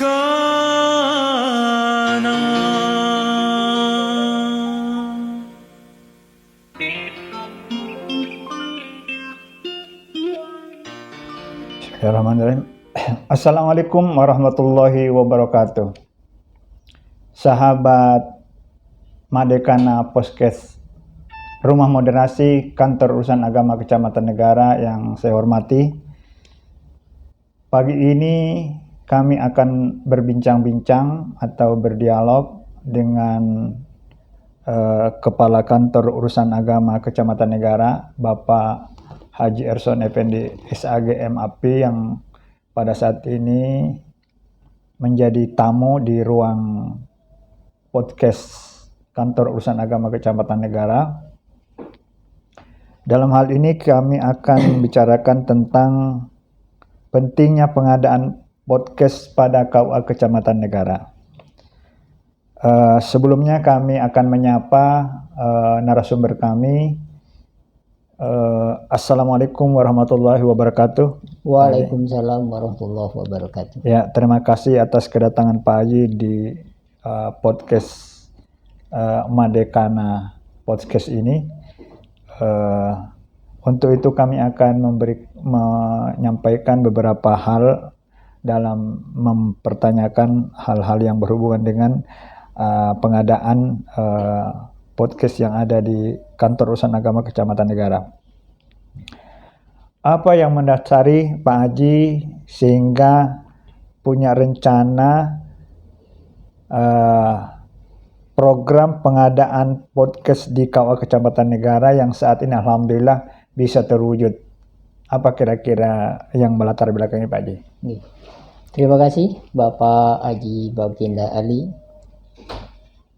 Madekana. Bismillahirrahmanirrahim. Assalamualaikum warahmatullahi wabarakatuh. Sahabat Madekana Podcast, Rumah Moderasi Kantor Urusan Agama Kecamatan Negara yang saya hormati. Pagi ini kami akan berbincang-bincang atau berdialog dengan Kepala Kantor Urusan Agama Kecamatan Negara, Bapak Haji Erson Effendi SAG MAP, yang pada saat ini menjadi tamu di ruang podcast Kantor Urusan Agama Kecamatan Negara. Dalam hal ini kami akan bicarakan tentang pentingnya pengadaan podcast pada KUA Kecamatan Negara. Sebelumnya kami akan menyapa narasumber kami. Assalamualaikum warahmatullahi wabarakatuh. Waalaikumsalam warahmatullahi wabarakatuh. Ya, terima kasih atas kedatangan Pak Haji di podcast Madekana Podcast ini. Untuk itu kami akan menyampaikan beberapa hal dalam mempertanyakan hal-hal yang berhubungan dengan pengadaan podcast yang ada di Kantor Urusan Agama Kecamatan Negara. Apa yang mendasari Pak Haji sehingga punya rencana program pengadaan podcast di KUA Kecamatan Negara yang saat ini alhamdulillah bisa terwujud? Apa kira-kira yang melatar belakangnya Pak Haji? Terima kasih Bapak Haji Baginda Ali.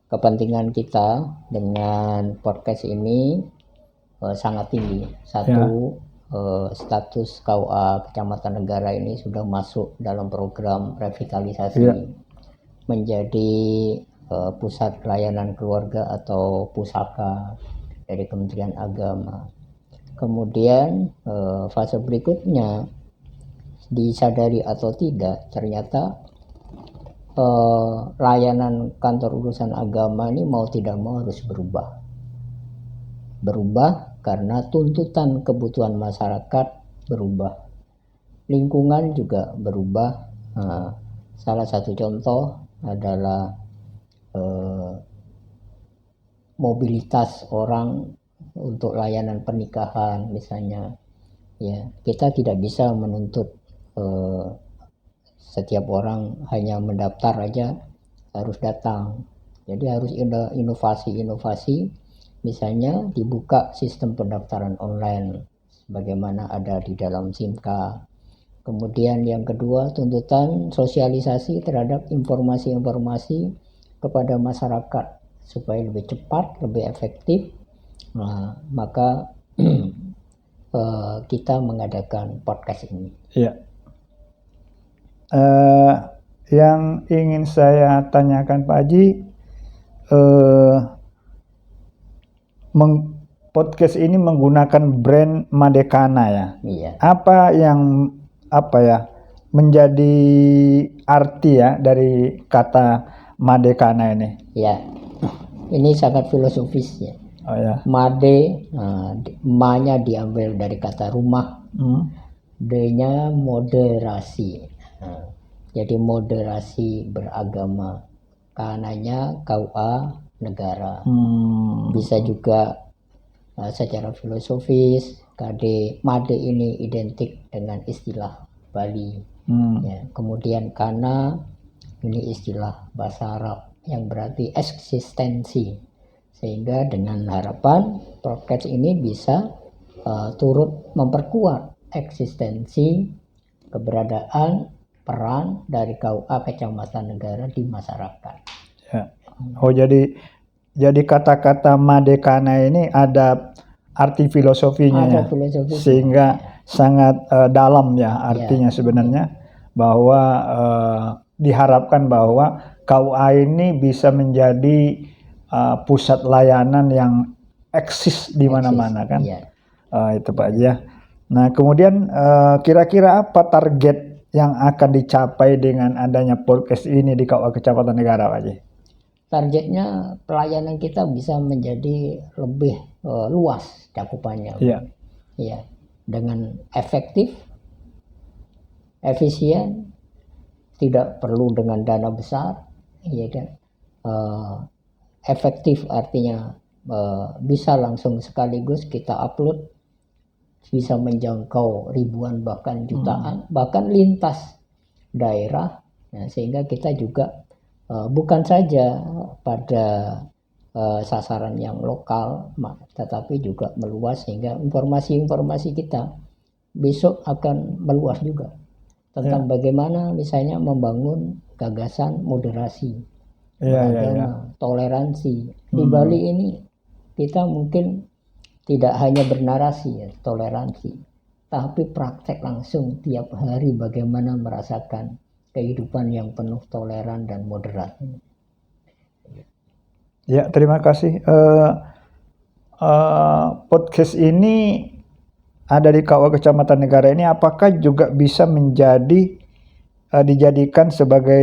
Kepentingan kita dengan podcast ini sangat tinggi. Satu, status KUA Kecamatan Negara ini sudah masuk dalam program revitalisasi menjadi pusat layanan keluarga atau pusaka dari Kementerian Agama. Kemudian fase berikutnya, disadari atau tidak, ternyata layanan kantor urusan agama ini mau tidak mau harus berubah karena tuntutan kebutuhan masyarakat berubah, lingkungan juga berubah. Salah satu contoh adalah mobilitas orang untuk layanan pernikahan misalnya. Ya, kita tidak bisa menuntut setiap orang hanya mendaftar aja harus datang. Jadi harus ada inovasi-inovasi, misalnya dibuka sistem pendaftaran online sebagaimana ada di dalam SIMKA. Kemudian yang kedua, tuntutan sosialisasi terhadap informasi-informasi kepada masyarakat supaya lebih cepat, lebih efektif. Nah, maka kita mengadakan podcast ini. Ya. Yang ingin saya tanyakan Pak Haji, podcast ini menggunakan brand Madekana ya. Iya. Apa yang menjadi arti ya dari kata Madekana ini? Ya, ini sangat filosofis ya. Oh ya. Made, ma-nya diambil dari kata rumah, D-nya moderasi. Jadi moderasi beragama, kananya KUA negara. Bisa juga secara filosofis, made ini identik dengan istilah Bali. Ya, kemudian kana ini istilah bahasa Arab yang berarti eksistensi. Sehingga dengan harapan podcast ini bisa turut memperkuat eksistensi, keberadaan, peran dari KUA Kecamatan Negara di masyarakat. Ya. Oh, jadi kata-kata Madekana ini ada arti filosofinya ya. Sehingga sangat dalam ya artinya sebenarnya, bahwa diharapkan bahwa KUA ini bisa menjadi pusat layanan yang eksis di mana-mana kan. Itu Pak Haji ya. Nah, kemudian kira-kira apa target yang akan dicapai dengan adanya podcast ini di KUA Kecamatan Negara, Pak Haji? Targetnya pelayanan kita bisa menjadi lebih luas cakupannya. Iya. Ya, dengan efektif, efisien, tidak perlu dengan dana besar, ya kan? Efektif artinya bisa langsung sekaligus kita upload, bisa menjangkau ribuan bahkan jutaan, bahkan lintas daerah, sehingga kita juga bukan saja pada sasaran yang lokal, tetapi juga meluas sehingga informasi-informasi kita besok akan meluas juga tentang bagaimana misalnya membangun gagasan moderasi, beragama, toleransi. Di Bali ini kita mungkin tidak hanya bernarasi ya, toleransi, tapi praktek langsung tiap hari bagaimana merasakan kehidupan yang penuh toleran dan moderat. Ya, terima kasih. Podcast ini ada di KUA Kecamatan Negara ini, apakah juga bisa dijadikan sebagai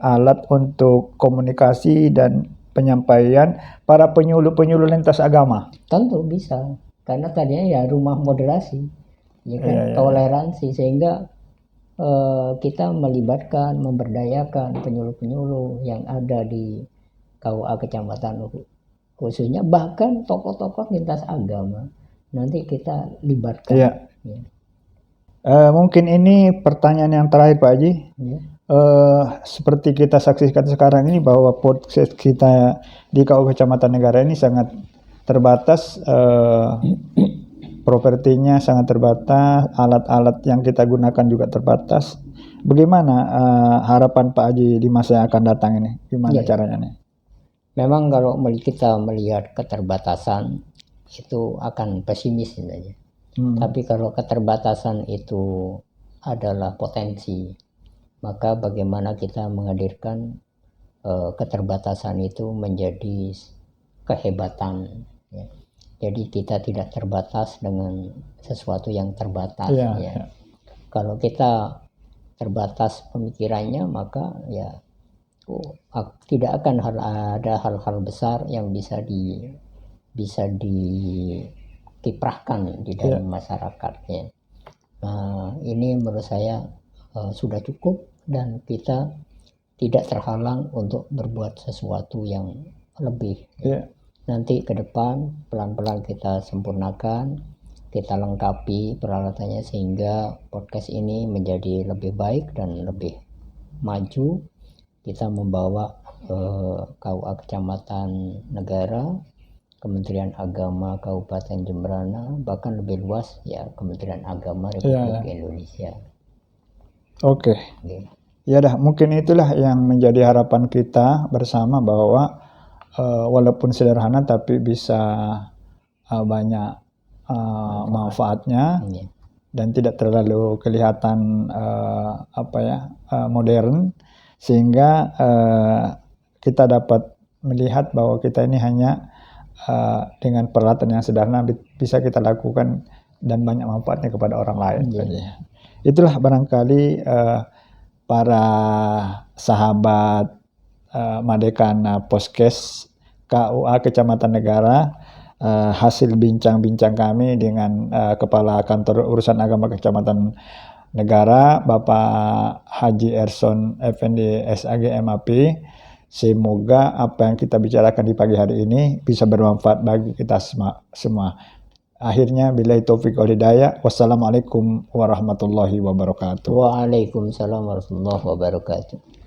alat untuk komunikasi dan penyampaian para penyuluh lintas agama? Tentu bisa, karena tadinya ya rumah moderasi, ya kan, toleransi, sehingga kita melibatkan, memberdayakan penyuluh-penyuluh yang ada di KUA Kecamatan khususnya, bahkan tokoh-tokoh lintas agama nanti kita libatkan. Ya. Mungkin ini pertanyaan yang terakhir, Pak Haji. Ya. Seperti kita saksikan sekarang ini bahwa podcast kita di KUA Kecamatan Negara ini sangat terbatas, propertinya sangat terbatas, alat-alat yang kita gunakan juga terbatas. Bagaimana harapan Pak Haji di masa yang akan datang ini? Gimana caranya nih? Memang kalau kita melihat keterbatasan itu akan pesimis saja. Tapi kalau keterbatasan itu adalah potensi, maka bagaimana kita menghadirkan keterbatasan itu menjadi kehebatan. Ya. Jadi kita tidak terbatas dengan sesuatu yang terbatas. Ya. Kalau kita terbatas pemikirannya, maka ya tidak akan ada hal-hal besar yang bisa dikiprahkan di dalam masyarakat. Ya. Nah, ini menurut saya sudah cukup dan kita tidak terhalang untuk berbuat sesuatu yang lebih. Ya. Nanti ke depan pelan-pelan kita sempurnakan, kita lengkapi peralatannya sehingga podcast ini menjadi lebih baik dan lebih maju. Kita membawa KUA Kecamatan Negara, Kementerian Agama Kabupaten Jemberana, bahkan lebih luas ya Kementerian Agama Republik Indonesia. Oke. Ya dah, mungkin itulah yang menjadi harapan kita bersama, bahwa walaupun sederhana tapi bisa banyak manfaatnya dan tidak terlalu kelihatan modern, sehingga kita dapat melihat bahwa kita ini hanya dengan peralatan yang sederhana bisa kita lakukan dan banyak manfaatnya kepada orang lain. Itulah barangkali para sahabat Madekana Podcast KUA Kecamatan Negara, hasil bincang-bincang kami dengan Kepala Kantor Urusan Agama Kecamatan Negara, Bapak Haji Erson Effendi SAG MAP. Semoga apa yang kita bicarakan di pagi hari ini bisa bermanfaat bagi kita semua. Akhirnya, billahi taufiq wal hidayah. Wassalamualaikum warahmatullahi wabarakatuh. Waalaikumsalam warahmatullahi wabarakatuh.